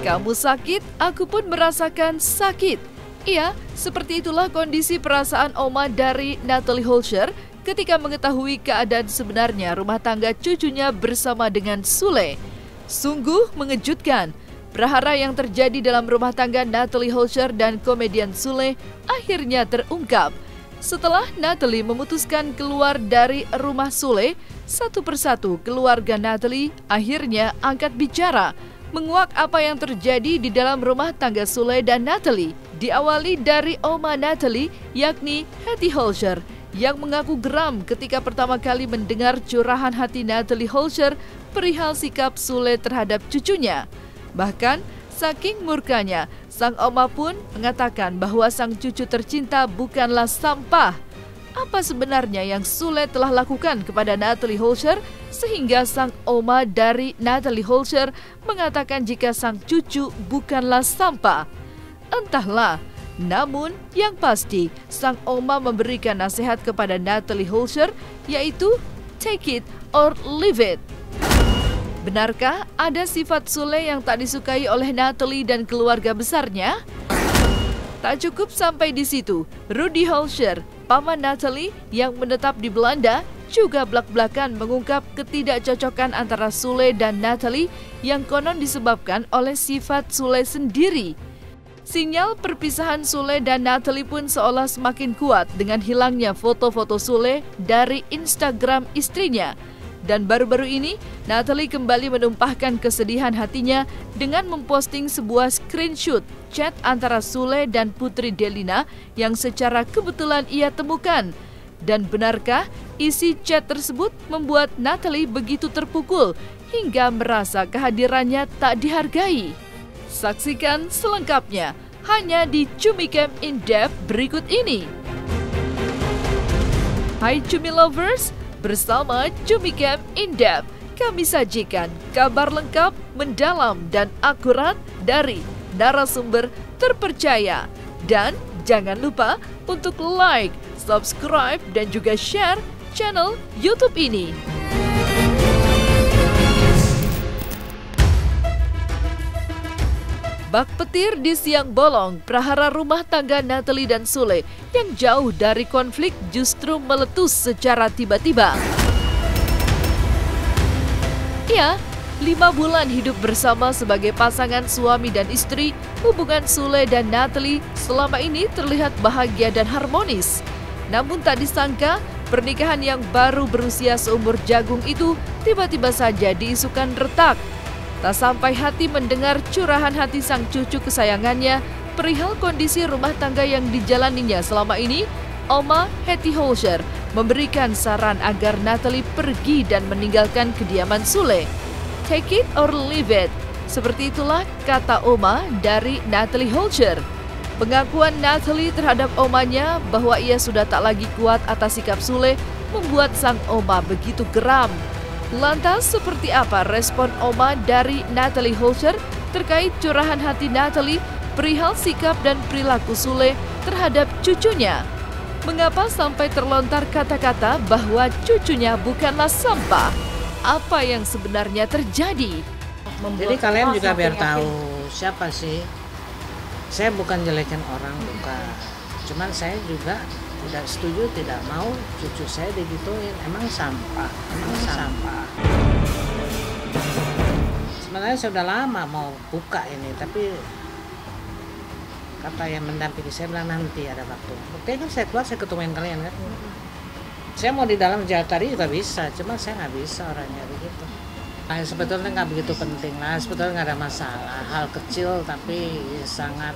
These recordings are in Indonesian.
Kamu sakit, aku pun merasakan sakit. Iya, seperti itulah kondisi perasaan Oma dari Natalie Holscher ketika mengetahui keadaan sebenarnya rumah tangga cucunya bersama dengan Sule. Sungguh mengejutkan. Prahara yang terjadi dalam rumah tangga Natalie Holscher dan komedian Sule akhirnya terungkap. Setelah Natalie memutuskan keluar dari rumah Sule, satu persatu keluarga Natalie akhirnya angkat bicara, menguak apa yang terjadi di dalam rumah tangga Sule dan Natalie. Diawali dari Oma Natalie, yakni Hetty Holscher, yang mengaku geram ketika pertama kali mendengar curahan hati Natalie Holscher perihal sikap Sule terhadap cucunya. Bahkan, saking murkanya, sang oma pun mengatakan bahwa sang cucu tercinta bukanlah sampah. Apa sebenarnya yang Sule telah lakukan kepada Natalie Holscher sehingga sang oma dari Natalie Holscher mengatakan jika sang cucu bukanlah sampah? Entahlah. Namun, yang pasti, sang oma memberikan nasihat kepada Natalie Holscher, yaitu take it or leave it. Benarkah ada sifat Sule yang tak disukai oleh Natalie dan keluarga besarnya? Tak cukup sampai di situ, Rudy Holscher, paman Natalie yang menetap di Belanda, juga blak-blakan mengungkap ketidakcocokan antara Sule dan Natalie yang konon disebabkan oleh sifat Sule sendiri. Sinyal perpisahan Sule dan Natalie pun seolah semakin kuat dengan hilangnya foto-foto Sule dari Instagram istrinya. Dan baru-baru ini, Natalie kembali menumpahkan kesedihan hatinya dengan memposting sebuah screenshot chat antara Sule dan Putri Delina yang secara kebetulan ia temukan. Dan benarkah isi chat tersebut membuat Natalie begitu terpukul hingga merasa kehadirannya tak dihargai? Saksikan selengkapnya hanya di Cumicam In Depth berikut ini. Hai Cumi Lovers, bersama Cumicam In Depth, kami sajikan kabar lengkap, mendalam, dan akurat dari narasumber terpercaya. Dan jangan lupa untuk like, subscribe, dan juga share channel YouTube ini. Bak petir di siang bolong, prahara rumah tangga Natalie dan Sule yang jauh dari konflik justru meletus secara tiba-tiba. Ya, 5 bulan hidup bersama sebagai pasangan suami dan istri, hubungan Sule dan Natalie selama ini terlihat bahagia dan harmonis. Namun tak disangka, pernikahan yang baru berusia seumur jagung itu tiba-tiba saja diisukan retak. Tak sampai hati mendengar curahan hati sang cucu kesayangannya perihal kondisi rumah tangga yang dijalaninya selama ini, Oma Hetty Holscher memberikan saran agar Natalie pergi dan meninggalkan kediaman Sule. Take it or leave it. Seperti itulah kata Oma dari Natalie Holscher. Pengakuan Natalie terhadap omanya bahwa ia sudah tak lagi kuat atas sikap Sule membuat sang Oma begitu geram. Lantas seperti apa respon Oma dari Natalie Holscher terkait curahan hati Natalie perihal sikap dan perilaku Sule terhadap cucunya? Mengapa sampai terlontar kata-kata bahwa cucunya bukanlah sampah? Apa yang sebenarnya terjadi? Jadi kalian juga biar tahu siapa sih. Saya bukan jelekin orang, bukan. Cuman saya juga tidak setuju, tidak mau cucu saya digituin. Emang sampah, emang sampah. Sebenarnya saya sudah lama mau buka ini, tapi kata yang mendampingi saya bilang nanti ada waktu. Buktinya kan saya keluar, saya ketemuin kalian kan. Saya mau di dalam jalan tadi juga bisa, cuma saya nggak bisa orangnya begitu. Nah, sebetulnya nggak begitu penting lah, sebetulnya nggak ada masalah. Hal kecil tapi sangat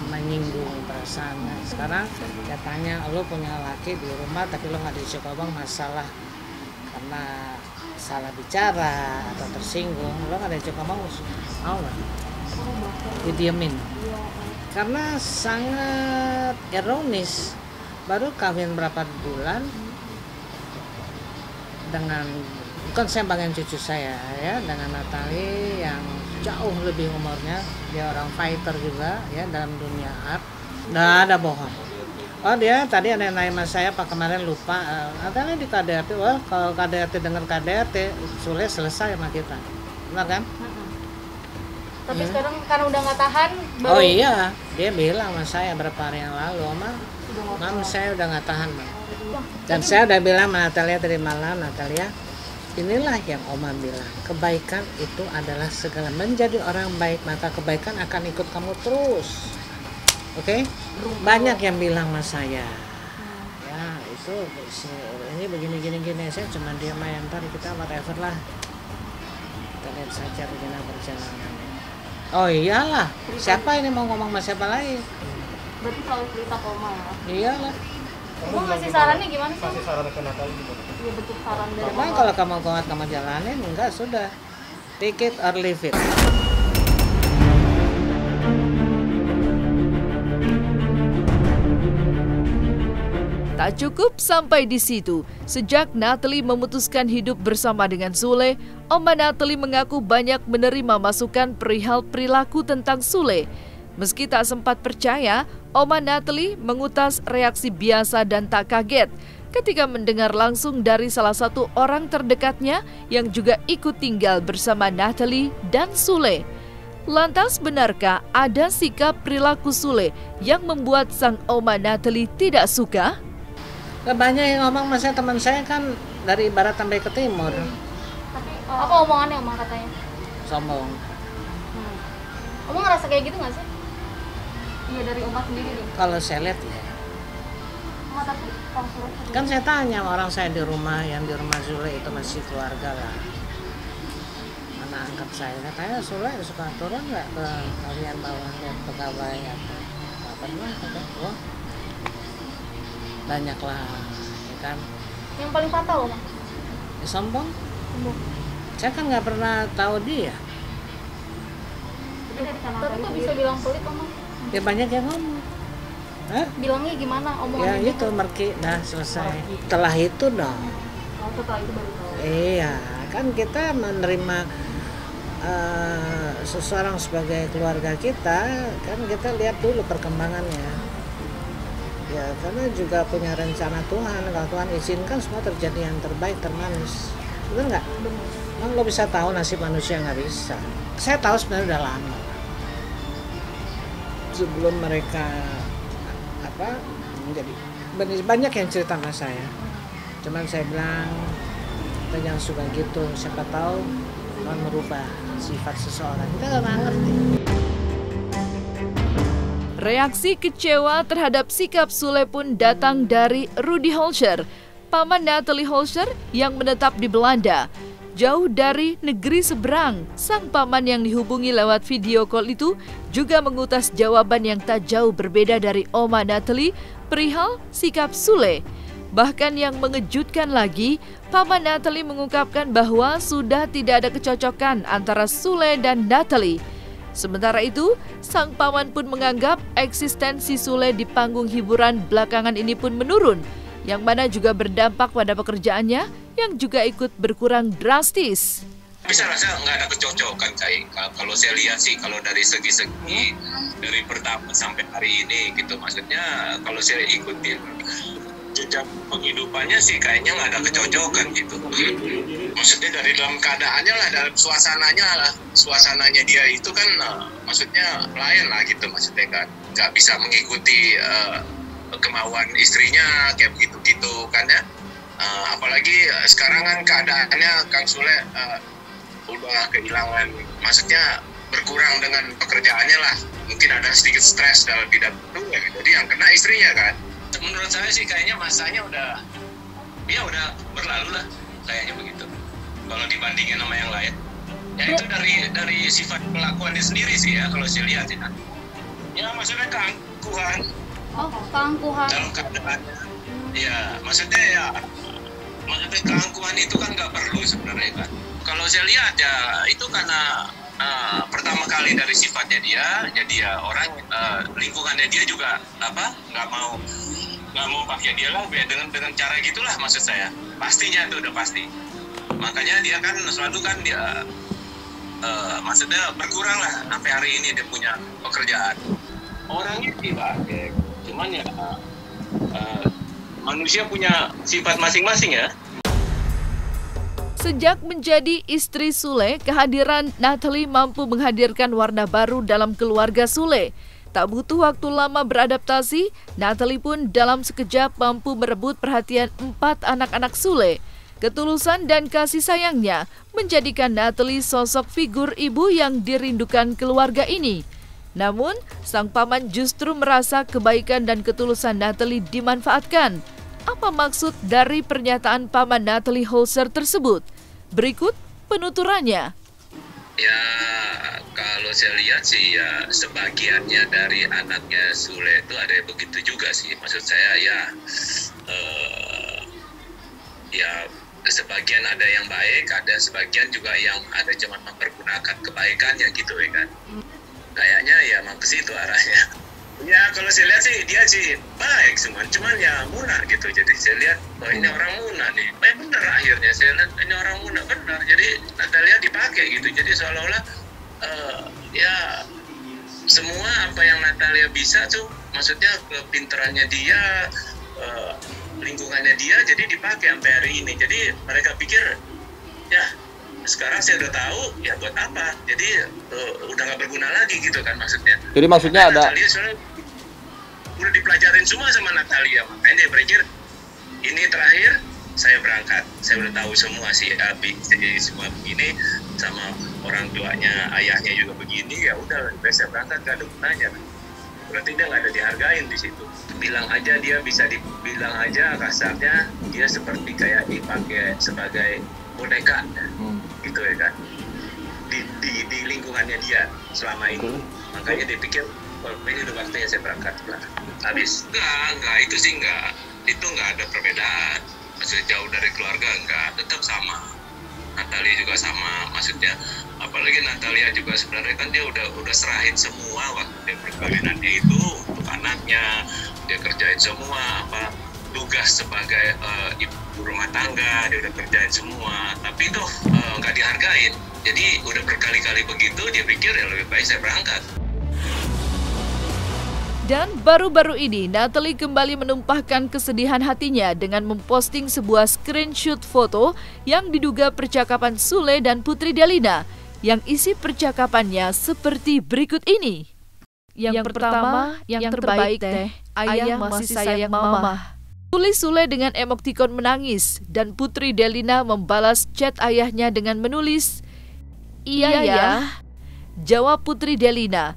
menyinggung perasaannya. Sekarang saya tanya, lo punya laki di rumah tapi lo nggak diajak ngomong masalah karena salah bicara atau tersinggung, lo nggak diajak ngomong, mau nggak? Didiemin. Karena sangat ironis, baru kawin berapa bulan dengan, bukan saya banggain cucu saya ya, dengan Natalie yang jauh lebih umurnya, dia orang fighter juga ya dalam dunia art, nggak ada bohong. Oh dia tadi ada yang nanya sama saya Pak kemarin lupa, katanya di KDRT, wah kalau KDRT dengar KDRT Sule selesai sama kita. benar kan? Tapi sekarang karena udah nggak tahan Oh iya, dia bilang sama saya berapa hari yang lalu, Mam, saya udah nggak tahan, Mam. Dan saya udah bilang sama Natalia tadi malam, Natalia, inilah yang Oma bilang, kebaikan itu adalah segala. Menjadi orang baik, maka kebaikan akan ikut kamu terus. Oke? Banyak yang bilang sama saya, ya itu ini begini, saya cuma diam aja, ntar kita whatever lah. Kita lihat saja bagaimana perjalanannya. Oh iyalah, siapa ini mau ngomong sama siapa lain? berarti selalu cerita ke Oma ya. Iyalah. Oma ngasih sarannya gimana sih? Kasih saran ke Natal gimana? Iya betul, saran dari Memang Oma. kalau kamu kuat kamu jalanin, enggak sudah. Take it or leave it. Tak cukup sampai di situ. Sejak Natalie memutuskan hidup bersama dengan Sule, Oma Natalie mengaku banyak menerima masukan perihal perilaku tentang Sule. Meski tak sempat percaya, Oma Natalie mengutas reaksi biasa dan tak kaget ketika mendengar langsung dari salah satu orang terdekatnya yang juga ikut tinggal bersama Natalie dan Sule. Lantas benarkah ada sikap perilaku Sule yang membuat sang Oma Natalie tidak suka? Banyak yang ngomong sama saya, teman saya kan dari barat sampai ke timur. Tapi apa omongannya Oma katanya? Sombong. Oma ngerasa kayak gitu nggak sih? Iya dari Oma sendiri nih. Kalau saya lihat ya, Oma tapi langsung kan saya tanya sama orang saya di rumah, yang di rumah Sule itu masih keluarga lah. Anak angkat saya, katanya Sule suka turun nggak ke bagian bawah, lihat pegawai atau apa kata, oh banyak lah, ya kan. yang paling fatal Oma. Ya, sombong. Saya kan nggak pernah tahu dia. Tapi kok bisa bilang pelit Oma? Ya banyak yang ngomong. Hah? Bilangnya gimana Ya omongannya? itu Merki, dah selesai. Setelah itu dong. Oh, setelah itu baru tahu. Iya, kan kita menerima seseorang sebagai keluarga kita, kan kita lihat dulu perkembangannya. Ya, karena juga punya rencana Tuhan. Kalau Tuhan izinkan semua terjadi yang terbaik, termanis. Betul nggak? Emang lo bisa tahu nasib manusia, nggak bisa. Saya tahu sebenarnya udah lama. Sebelum mereka menjadi banyak yang cerita sama saya. Cuman saya bilang, kita jangan suka gitu. Siapa tahu Tuhan merubah sifat seseorang. Kita nggak ngerti. Reaksi kecewa terhadap sikap Sule pun datang dari Rudy Holscher, paman Natalie Holscher yang menetap di Belanda. Jauh dari negeri seberang, sang paman yang dihubungi lewat video call itu juga mengutas jawaban yang tak jauh berbeda dari Oma Natalie perihal sikap Sule. Bahkan yang mengejutkan lagi, paman Natalie mengungkapkan bahwa sudah tidak ada kecocokan antara Sule dan Natalie. Sementara itu, sang paman pun menganggap eksistensi Sule di panggung hiburan belakangan ini pun menurun, yang mana juga berdampak pada pekerjaannya yang juga ikut berkurang drastis. Bisa rasa nggak ada kecocokan, kalau saya lihat sih, kalau dari segi-segi dari pertama sampai hari ini gitu, maksudnya kalau saya ikutin jejak penghidupannya sih kayaknya nggak ada kecocokan gitu. Maksudnya dari dalam keadaannya lah, dalam suasananya dia itu kan maksudnya lain lah gitu, maksudnya kan nggak bisa mengikuti kemauan istrinya kayak begitu kan ya. Apalagi sekarang kan keadaannya Kang Sule udah kehilangan, maksudnya berkurang dengan pekerjaannya lah, mungkin ada sedikit stres dalam bidang itu ya, jadi yang kena istrinya kan. Menurut saya sih kayaknya masanya udah berlalu lah, kayaknya begitu kalau dibandingin sama yang lain ya. Itu dari sifat kelakuannya sendiri sih ya, kalau saya lihat ya maksudnya keangkuhan. Oh, keangkuhan Dalam keadaannya ya, maksudnya keangkuhan itu kan nggak perlu sebenarnya kan. Kalau saya lihat ya itu karena pertama kali dari sifatnya dia, jadi ya orang lingkungannya dia juga nggak mau pakai dia lah dengan cara gitulah, maksud saya pastinya itu udah pasti. Makanya dia kan selalu kan dia maksudnya berkurang lah sampai hari ini dia punya pekerjaan. Orangnya sih baik, cuman ya manusia punya sifat masing-masing ya. Sejak menjadi istri Sule, kehadiran Natalie mampu menghadirkan warna baru dalam keluarga Sule. Tak butuh waktu lama beradaptasi, Natalie pun dalam sekejap mampu merebut perhatian 4 anak-anak Sule. Ketulusan dan kasih sayangnya menjadikan Natalie sosok figur ibu yang dirindukan keluarga ini. Namun, sang paman justru merasa kebaikan dan ketulusan Natalie dimanfaatkan. Apa maksud dari pernyataan paman Natalie Holzer tersebut? Berikut penuturannya. Ya, kalau saya lihat sih ya sebagiannya dari anaknya Sule itu ada yang begitu juga sih. Maksud saya ya sebagian ada yang baik, ada sebagian juga yang ada cuma mempergunakan kebaikannya gitu ya kan. Kayaknya ya emang ke situ arahnya. Ya kalau saya lihat sih dia sih baik semua, cuman ya Muna gitu. Jadi saya lihat ini orang Muna nih. Bener akhirnya saya lihat ini orang Muna benar. Jadi Natalia dipakai gitu. Jadi seolah-olah ya semua apa yang Natalia bisa tuh, maksudnya kepintarannya dia, lingkungannya dia, jadi dipakai sampai hari ini. Jadi mereka pikir ya sekarang saya udah tahu ya buat apa, jadi udah nggak berguna lagi gitu kan maksudnya. Jadi maksudnya ada Natalia soalnya udah dipelajarin semua sama Natalia, makanya dia berpikir ini terakhir saya berangkat, saya udah tahu semua sih jadi semua begini sama orang tuanya, ayahnya juga begini, ya udah saya berangkat, gak ada gunanya. Berarti dia nggak ada dihargain di situ. Bilang aja dia bisa dibilang aja kasarnya dia seperti kayak dipakai sebagai boneka, gitu ya kan, di lingkungannya dia selama ini. Makanya dia pikir ini udah waktunya saya berangkat lah. Habis enggak itu sih itu nggak ada perbedaan. Maksudnya jauh dari keluarga enggak, tetap sama. Natalia juga sama, maksudnya apalagi Natalia juga sebenarnya kan dia udah serahin semua waktu dia perkawinannya itu untuk anaknya, dia kerjain semua tugas sebagai ibu rumah tangga, dia udah kerjain semua, tapi tuh nggak dihargain. Jadi udah berkali-kali begitu, dia pikir ya lebih baik saya berangkat. Dan baru-baru ini Natalie kembali menumpahkan kesedihan hatinya dengan memposting sebuah screenshot foto yang diduga percakapan Sule dan Putri Delina, yang isi percakapannya seperti berikut ini. Yang pertama, yang terbaik teh, ayah masih sayang mama. Tulis Sule dengan emotikon menangis dan Putri Delina membalas chat ayahnya dengan menulis, "Iya ya," jawab Putri Delina.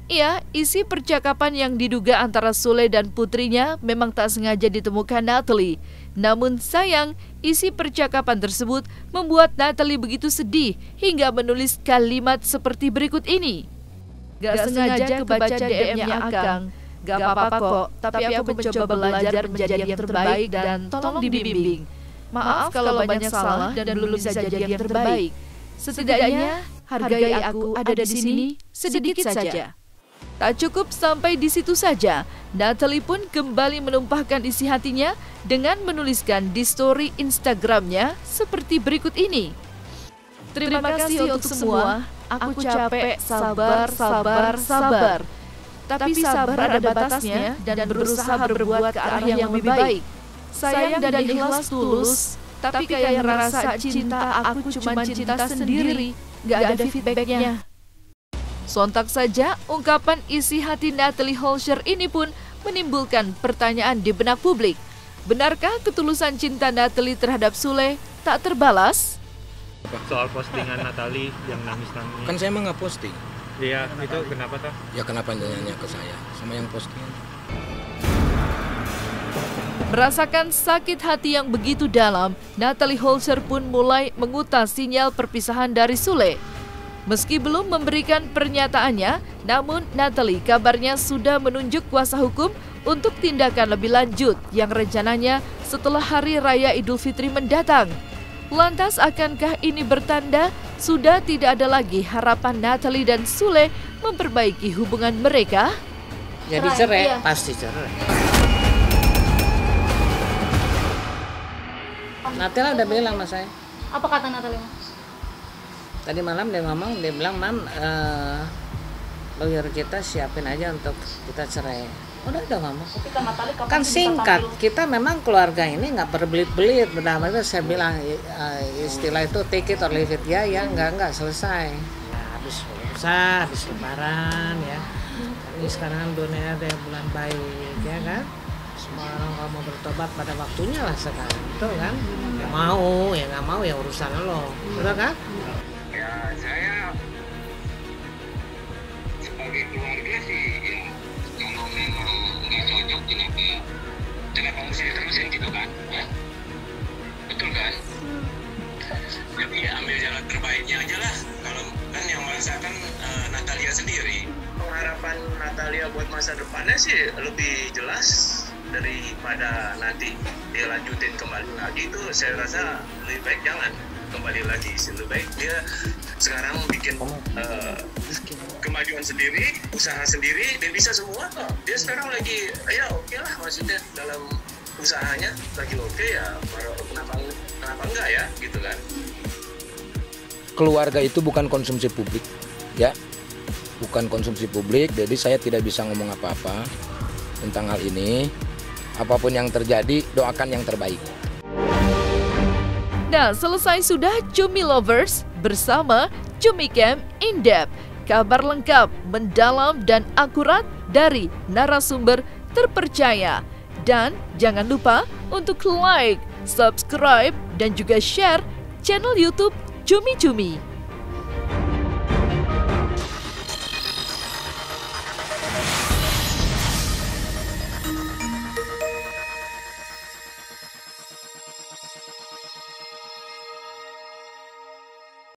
Ya, isi percakapan yang diduga antara Sule dan putrinya memang tak sengaja ditemukan Natalie. Namun sayang, isi percakapan tersebut membuat Natalie begitu sedih hingga menulis kalimat seperti berikut ini. "Gak sengaja kebaca DM-nya Akang. Gak apa-apa kok, tapi aku mencoba belajar menjadi yang terbaik dan tolong dibimbing. Maaf kalau banyak salah dan belum bisa jadi yang terbaik. Setidaknya hargai aku ada di sini sedikit saja." Tak cukup sampai di situ saja, Natalie pun kembali menumpahkan isi hatinya dengan menuliskan di story Instagramnya seperti berikut ini. "Terima kasih untuk semua, aku capek, sabar. Tapi sabar ada batasnya dan berusaha berbuat ke arah yang lebih baik. Sayang dan ikhlas tulus, tapi kayak ngerasa cinta aku cuma cinta sendiri, gak ada feedbacknya." Sontak saja, ungkapan isi hati Natalie Holzer ini pun menimbulkan pertanyaan di benak publik. Benarkah ketulusan cinta Natalie terhadap Sule tak terbalas? Soal postingan Natalie yang nangis-nangis. Kan saya emang nggak posting. Iya, itu kenapa toh? Ya kenapa nanya ke saya sama yang posting? Merasakan sakit hati yang begitu dalam, Natalie Holzer pun mulai mengutas sinyal perpisahan dari Sule. Meski belum memberikan pernyataannya, namun Natalie kabarnya sudah menunjuk kuasa hukum untuk tindakan lebih lanjut yang rencananya setelah Hari Raya Idul Fitri mendatang. Lantas akankah ini bertanda sudah tidak ada lagi harapan Natalie dan Sule memperbaiki hubungan mereka? Jadi cerai, Iya. pasti cerai. Natalia udah bilang sama saya. Apa kata Natalie? Tadi malam dia ngomong, dia bilang, "Mam, lawyer kita siapin aja untuk kita cerai." Udah ngomong. Tapi kan Natali kapan Kan sih bisa singkat, tampil? kita memang keluarga ini nggak berbelit-belit. Benar itu saya bilang istilah itu take it or leave it ya nggak selesai. Ya, habis puasa, habis lebaran ya. Ini sekarang dunia ada yang bulan baik ya kan. Semua orang kalau mau bertobat pada waktunya lah sekarang, betul kan? Ya mau, ya nggak mau ya urusan lo, betul kan? Ya saya sebagai keluarga sih ya, kalau memang nggak cocok kenapa mesti diterusin gitu kan ya? Betul kan? Jadi ya ambil jalan terbaiknya aja lah. Kalau kan yang merasakan Natalia sendiri, pengharapan Natalia buat masa depannya sih lebih jelas daripada nanti dia lanjutin kembali lagi. Itu saya rasa lebih baik jangan kembali lagi, lebih baik dia sekarang bikin kemajuan sendiri, usaha sendiri, dia bisa semua kok. Dia sekarang lagi ya oke lah, maksudnya dalam usahanya lagi oke ya, kenapa enggak ya gitu kan. Keluarga itu bukan konsumsi publik, ya, bukan konsumsi publik. Jadi saya tidak bisa ngomong apa-apa tentang hal ini. Apapun yang terjadi, doakan yang terbaik. Nah, selesai sudah Cumi Lovers bersama Cumi Camp In Depth. Kabar lengkap, mendalam, dan akurat dari narasumber terpercaya. Dan jangan lupa untuk like, subscribe, dan juga share channel YouTube Cumi Cumi.